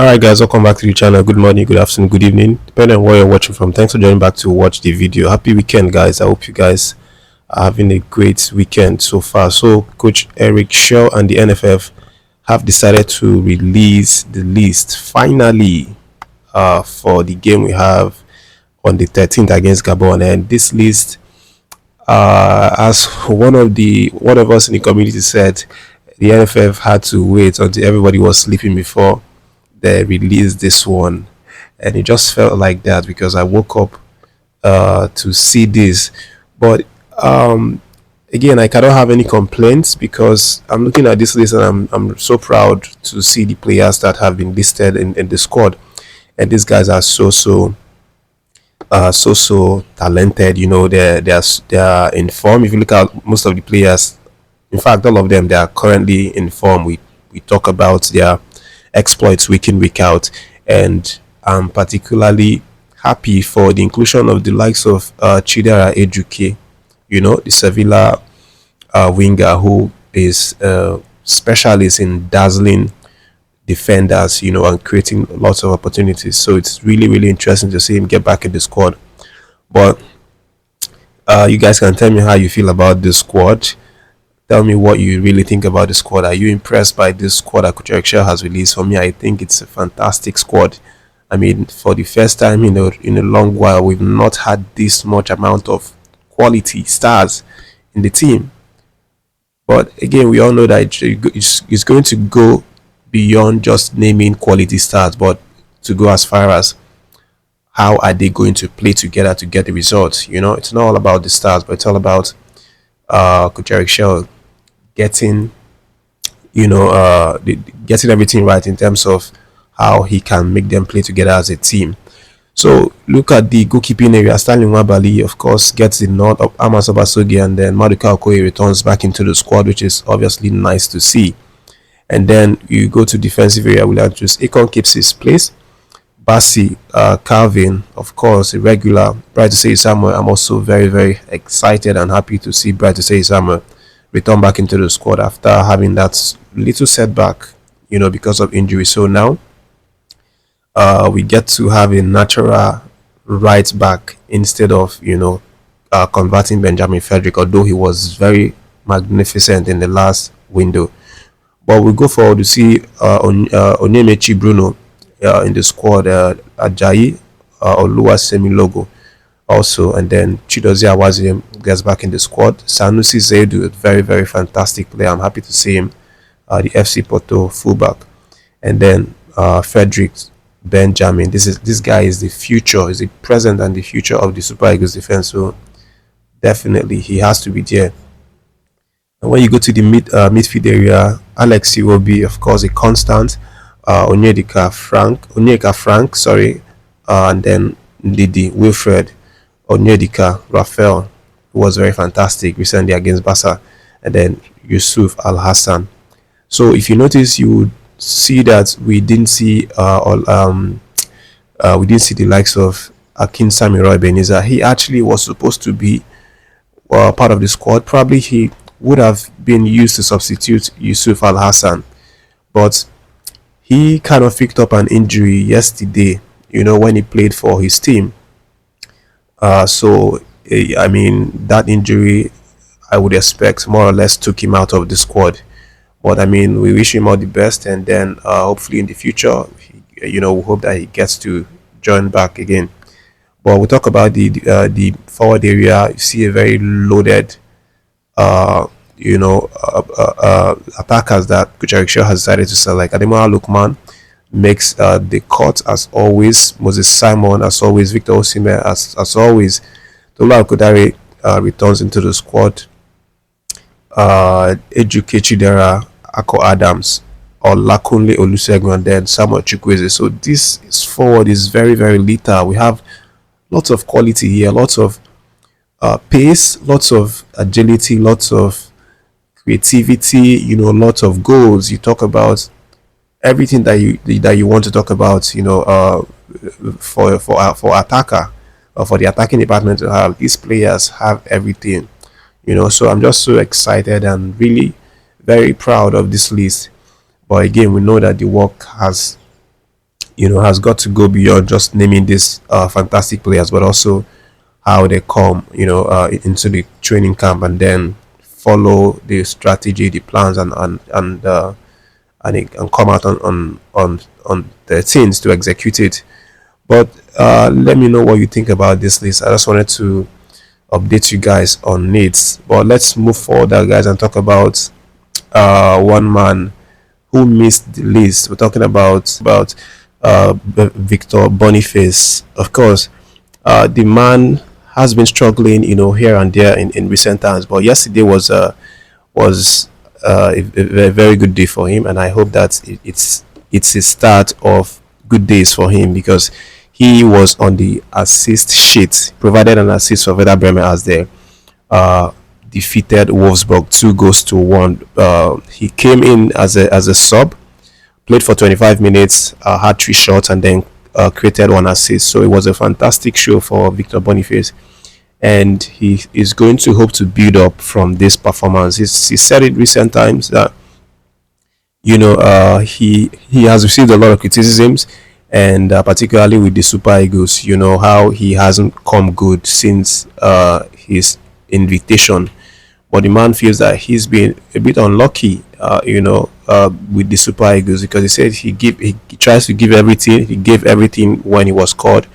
Alright guys, welcome back to the channel. Good morning, good afternoon, good evening, depending on where you're watching from. Thanks for joining back to watch the video. Happy weekend guys. I hope you guys are having a great weekend so far. So Coach Eric Chelle and the NFF have decided to release the list finally for the game we have on the 13th against Gabon. And this list, as one of us in the community said, the NFF had to wait until everybody was sleeping before they released this one, and it just felt like that because I woke up to see this. But again, I cannot have any complaints because I'm looking at this list and I'm so proud to see the players that have been listed in the squad, and these guys are so talented. You know, they are in form. If you look at most of the players, in fact, all of them, they are currently in form. We talk about their exploits week in week out, and I'm particularly happy for the inclusion of the likes of Ejuke, you know, the Sevilla winger who is specialist in dazzling defenders, you know, and creating lots of opportunities. So it's really interesting to see him get back in the squad. But you guys can tell me how you feel about the squad. Tell me what you really think about the squad. Are you impressed by this squad that Coach Eric Chelle has released? For me, I think it's a fantastic squad. I mean, for the first time in a long while, we've not had this much amount of quality stars in the team. But again, we all know that it's going to go beyond just naming quality stars, but to go as far as how are they going to play together to get the results. You know, it's not all about the stars, but it's all about Coach Eric Chelle getting, you know, getting everything right in terms of how he can make them play together as a team. So look at the goalkeeping area. Stanley Nwabali, of course, gets the nod of Amos Obasogi, and then Maduka Okoye returns back into the squad, which is obviously nice to see. And then you go to defensive area. Williams Akon keeps his place. Basi, Calvin, of course, a regular. Bright to say Samuel. I'm also very excited and happy to see Bright to say Samuel return back into the squad after having that little setback, you know, because of injury. So now we get to have a natural right back instead of, you know, converting Benjamin Frederick, although he was very magnificent in the last window. But we go forward to see Onyemechi Bruno in the squad, Ajayi Oluwasemilogo also, and then Chidozie Awaziem gets back in the squad. Sanusi Zaidu, a very fantastic player. I'm happy to see him, the FC Porto fullback. And then Frederick Benjamin. This guy is the future, is the present and the future of the Super Eagles defense. So definitely he has to be there. And when you go to the midfield area, Alex Iwobi, of course, a constant. Onyeka Frank, sorry, and then Ndidi Wilfred Onyedika Raphael, who was very fantastic recently against Barca, and then Yusuf Al Hassan. So if you notice, you would see that we didn't see the likes of Akinsanmiro Ebenezer. He actually was supposed to be part of the squad. Probably he would have been used to substitute Yusuf Al Hassan, but he kind of picked up an injury yesterday, you know, when he played for his team. So I mean, that injury, I would expect, more or less took him out of the squad. But I mean, we wish him all the best, and then hopefully in the future, you know, we hope that he gets to join back again. But we talk about the forward area. You see a very loaded, you know, attackers that Coach Eric Chelle has decided to select. Ademola Lookman makes the cut as always. Moses Simon as always. Victor Osimhen as always. Tola Kodare returns into the squad. Ejuke Chidera, Ako Adams, or Lakunle Olusegun, and then Samuel Chukwueze. So this forward is very lethal. We have lots of quality here, lots of pace, lots of agility, lots of creativity, you know, lots of goals. You talk about everything that you want to talk about, you know, for attacker, or for the attacking department to have. These players have everything, you know. So I'm just so excited and really very proud of this list. But again, we know that the work has has got to go beyond just naming these fantastic players, but also how they come, into the training camp and then follow the strategy, the plans, and come out on the things to execute it. But let me know what you think about this list. I just wanted to update you guys on needs. But let's move forward, guys, and talk about one man who missed the list. We're talking about Victor Boniface. Of course, the man has been struggling, here and there in recent times. But yesterday was a very good day for him, and I hope that it's a start of good days for him, because he was on the assist sheet, provided an assist for Werder Bremen as they defeated Wolfsburg 2 goals to 1. He came in as a sub, played for 25 minutes, had 3 shots, and then created 1 assist. So it was a fantastic show for Victor Boniface, and he is going to hope to build up from this performance. He said it recent times that he has received a lot of criticisms, and particularly with the Super Eagles, how he hasn't come good since his invitation. But the man feels that he's been a bit unlucky, with the Super Eagles, because he said he tries to give everything. He gave everything when he was called,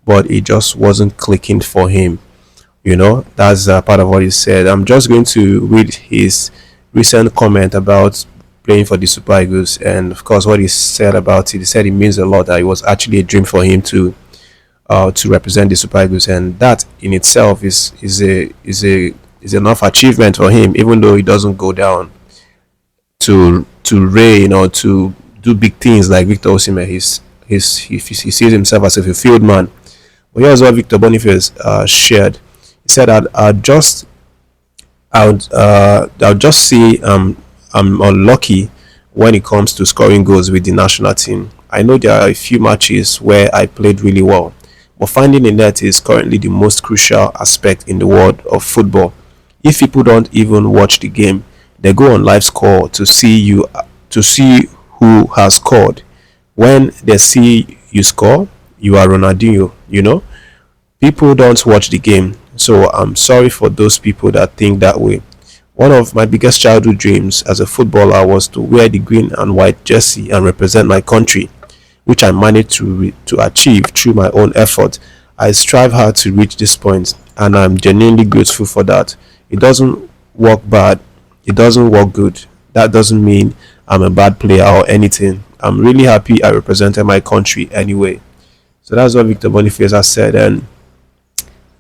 but it just wasn't clicking for him. That's part of what he said. I'm just going to read his recent comment about playing for the Super Eagles, and of course, what he said about it. He said it means a lot, that it was actually a dream for him to represent the Super Eagles, and that in itself is enough achievement for him, even though he doesn't go down to reign or to do big things like Victor Osimhen. He sees himself as a fulfilled man. But here's what Victor Boniface shared. He said, I'll just say I'm unlucky when it comes to scoring goals with the national team. I know there are a few matches where I played really well, but finding a net is currently the most crucial aspect in the world of football. If people don't even watch the game, they go on live score to see who has scored. When they see you score, you are Ronaldinho. People don't watch the game, so I'm sorry for those people that think that way. One of my biggest childhood dreams as a footballer was to wear the green and white jersey and represent my country, which I managed to achieve through my own effort. I strive hard to reach this point, and I'm genuinely grateful for that. It doesn't work bad, it doesn't work good. That doesn't mean I'm a bad player or anything. I'm really happy I represented my country anyway. So that's what Victor Boniface has said, and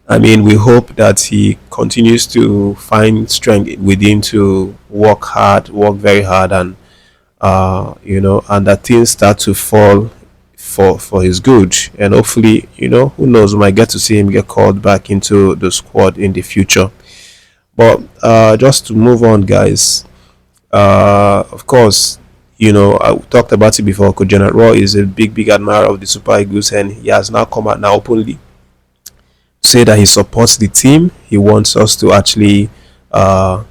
I mean, we hope that he continues to find strength within to work very hard, and and that things start to fall for his good. And hopefully, who knows, we might get to see him get called back into the squad in the future. But just to move on, guys, of course, I talked about it before. Coach Gernot Rohr is a big admirer of the Super Eagles, and he has now come out now openly say that he supports the team. He wants us to actually, get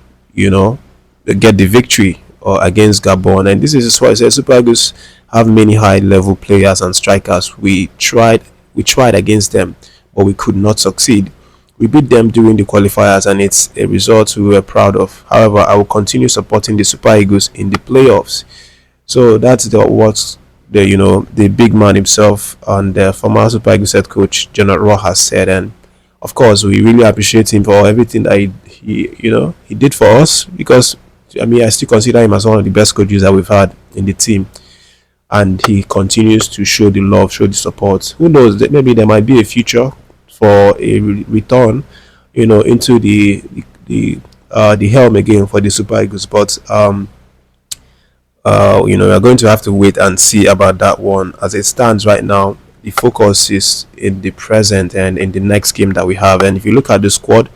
the victory against Gabon. And this is why I said Super Eagles have many high-level players and strikers. We tried against them, but we could not succeed. We beat them during the qualifiers, and it's a result we were proud of. However, I will continue supporting the Super Eagles in the playoffs. So that's what the big man himself and the former Super Eagles head coach Gernot Rohr has said. And of course, we really appreciate him for everything that he did for us, because I still consider him as one of the best coaches that we've had in the team, and he continues to show the love, show the support. Who knows, that maybe there might be a future for a return, into the helm again for the Super Eagles. But we're going to have to wait and see about that one. As it stands right now, the focus is in the present and in the next game that we have. And if you look at the squad,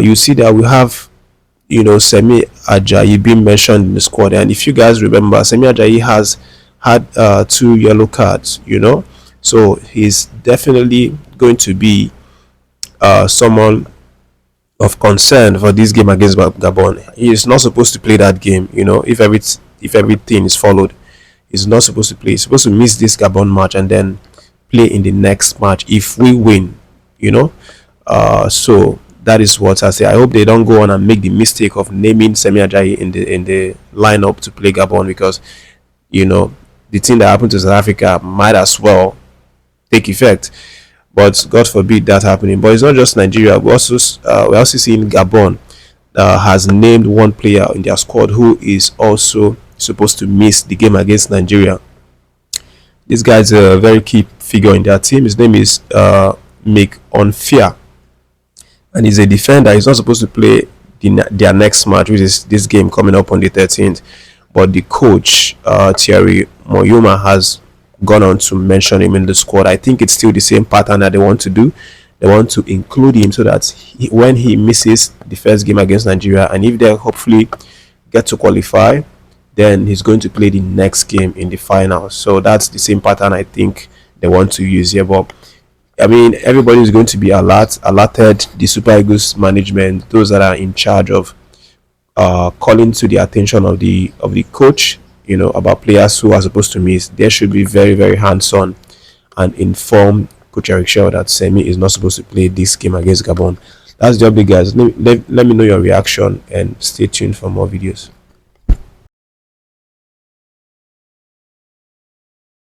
you see that we have, Semi Ajayi being mentioned in the squad. And if you guys remember, Semi Ajayi has had 2 yellow cards, so he's definitely going to be someone of concern for this game against Gabon. He is not supposed to play that game, if everything is followed. is not supposed to play. He's supposed to miss this Gabon match and then play in the next match if we win, you know. So that is what I say. I hope they don't go on and make the mistake of naming Semi Ajayi in the lineup to play Gabon, because you know the thing that happened to South Africa might as well take effect. But God forbid that happening. But it's not just Nigeria. We're also seeing Gabon has named one player in their squad who is also supposed to miss the game against Nigeria. This guy's a very key figure in their team. His name is Make Onfia, and he's a defender. He's not supposed to play their next match, which is this game coming up on the 13th. But the coach, Thierry Moyuma, has gone on to mention him in the squad. I think it's still the same pattern that they want to do. They want to include him so that when he misses the first game against Nigeria, and if they hopefully get to qualify, then he's going to play the next game in the final. So that's the same pattern I think they want to use here. But I mean, everybody is going to be alerted. The Super Eagles management, those that are in charge of calling to the attention of the coach, you know, about players who are supposed to miss. They should be very, very hands-on and inform Coach Eric Shell that Semi is not supposed to play this game against Gabon. That's the update, guys. Let me know your reaction and stay tuned for more videos.